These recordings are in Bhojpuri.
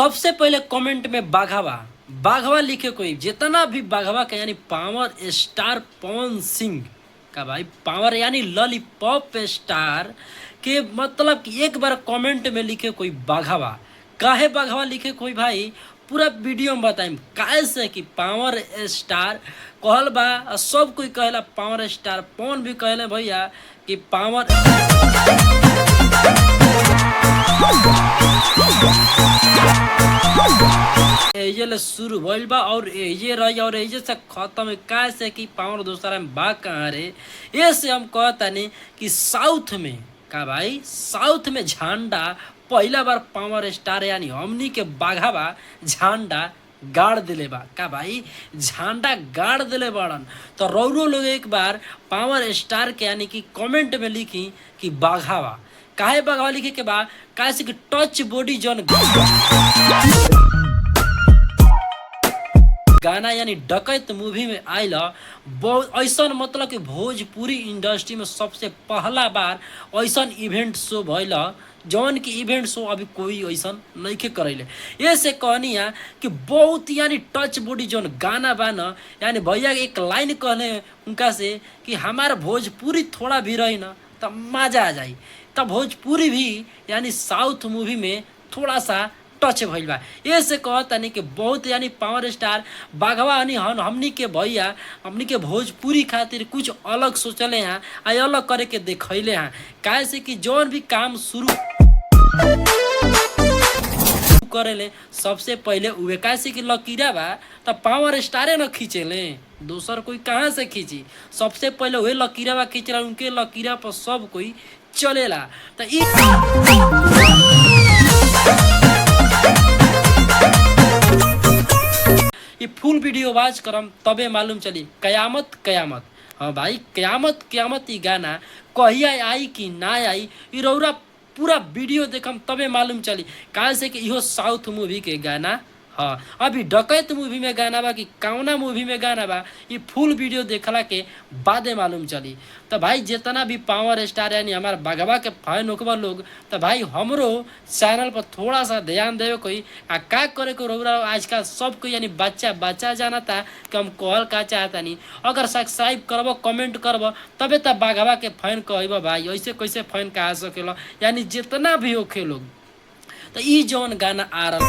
सबसे पहले कमेंट में बाघावा बाघावा लिखे कोई जितना भी बाघावा का यानी पावर स्टार पवन सिंह का भाई पावर यानी लॉलीपॉप स्टार के मतलब कि एक बार कमेंट में लिखे कोई बाघावा काहे बाघावा लिखे कोई भाई पूरा वीडियो में बताइम काहे से कि पावर स्टार कहल बा और सब कोई कहेला पावर स्टार पवन भी कहले भैया कि पावर एजे ले शुरू भइल बा और एजे रही और एजे से खत्म काहे से कि पावर दूसरा में बा कहाँ रे। ये से हम कहतानी कि साउथ में का भाई साउथ में झंडा पहला बार पावर स्टार यानी हमनी के बाघावा झंडा गाड़ दिले बा का भाई झंडा गाड़ दिले बाड़न। तो रौरो लोग एक बार पावर स्टार के यानी कि कमेंट में लिखी कि बाघावा काहे बाघावा लिखे के बा काहे से कि टच बॉडी जन गाना यानी डकैत मूवी में आयल बहुत ऐसा मतलब कि भोजपुरी इंडस्ट्री में सबसे पहला बार ऐसा इवेंट शो भइल जौन की इवेंट शो अभी कोई ऐसा नहीं के करैले। ये से कहनी है कि बहुत यानी टच बॉडी जौन गाना बा न यानी भैया एक लाइन कहले उनका से कि हमारा भोजपुरी थोड़ा भी रही ना तब मजा आ जाई। तब भोजपुरी भी यानी साउथ मूवी में थोड़ा सा टच भइल बा। ये से कहतानी कि बहुत यानी पावर स्टार बाघवा यानी हमनी के भैया हमनी के भोजपुरी खातिर कुछ अलग सोचले हैं आ अलग करे के देखैले हैं काहे से कि जौन भी काम शुरू करेले सबसे पहले उहे काहे से कि लकीरा बा तब पावर स्टारे न खींचेले दूसर कोई कहाँ से खींची। सबसे पहले वही लकीरा बा खींचला उनके लकीरा पर सब कोई चलेला। तो ये फुल वीडियो वाच करम तबे मालूम चली कयामत कयामत। हाँ भाई कयामत कयामत ये गाना कहिया आई कि ना आई ये रौरा पूरा वीडियो देखम तबे मालूम चली काहे से कि इहो साउथ मूवी के गाना। हाँ अभी डकैत मूवी में गाना बा कि कौना मूवी में गाना बा ये फुल वीडियो देखला के बादे मालूम चली। तो भाई जितना भी पावर स्टार यानी हमारे बाघवा के फैन होकबा लोग तो भाई हमरो चैनल पर थोड़ा सा ध्यान देवे कोई आ का करे को रौरा आजकल सब कोई यानी बच्चा बच्चा जाना था कि हम कहल का चाहता नहीं। अगर सब्सक्राइब करबो कमेंट करबो तबे तब बाघवा के फैन कहबो भाई ऐसे कैसे फैन कहा सकेला यानी जितना भी होखे लोग। तो ई जौन गाना आ रहा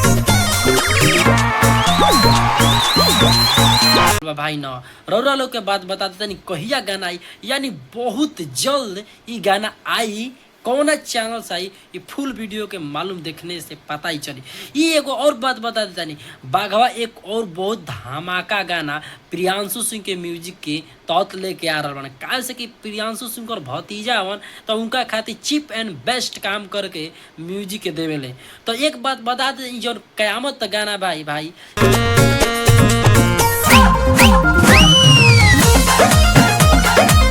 भाई न रौरा लोग के बात बता देता नहीं कहिया गाना आई यानी बहुत जल्द ये गाना आई कौन चैनल से आई ये फुल वीडियो के मालूम देखने से पता ही चली। ये एगो और बात बता देता नहीं बाघवा एक और बहुत धमाका गाना प्रियांशु सिंह के म्यूजिक के तौत लेके आ रहा बना काहे से कि प्रियांशु सिंह और भतीजा हवन तो उनका खातिर चीप एंड बेस्ट काम करके म्यूजिक के देवेले। तो एक बात बता दे जो कयामत गाना भाई भाई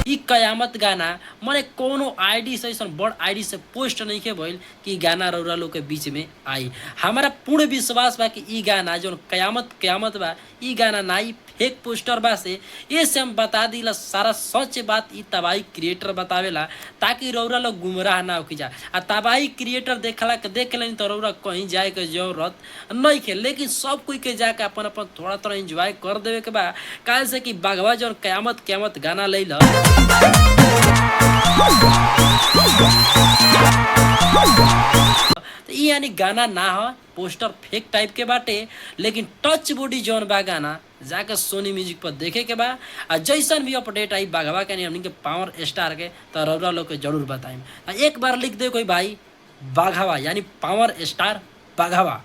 ई कयामत गाना मने कोनो आईडी से ऐसा बड़ आईडी से पोस्ट नहीं के भइल कि गाना रौरा लोग के बीच में आई। हमारा पूर्ण विश्वास बा कि ई गाना जो कयामत कयामत बा ई गाना नाई फेक पोस्टर बा से ये से हम बता दिला सारा सच बात ई तबाही क्रिएटर बतावेला ताकि रौरा लोग गुमराह ना होके जा। आ तबाही क्रिएटर देखला के देख लेनी तो रौरा कहीं जाए के जरूरत नहीं है लेकिन सब कोई के जाके अपन अपन थोड़ा थोड़ा एंजॉय कर देवे के बा काहे से कि बाघवा जो कयामत कयामत गाना लैला तो ये यानी गाना ना हो पोस्टर फेक टाइप के बाटे लेकिन टच बॉडी जौन बा गाना जाकर सोनी म्यूजिक पर देखे के बा। आ जैसन भी अपडेट आई बाघवा के हमनी के पावर स्टार के तो रौरा लोग के जरूर बताएं। एक बार लिख दे कोई भाई बाघवा यानी पावर स्टार बाघवा।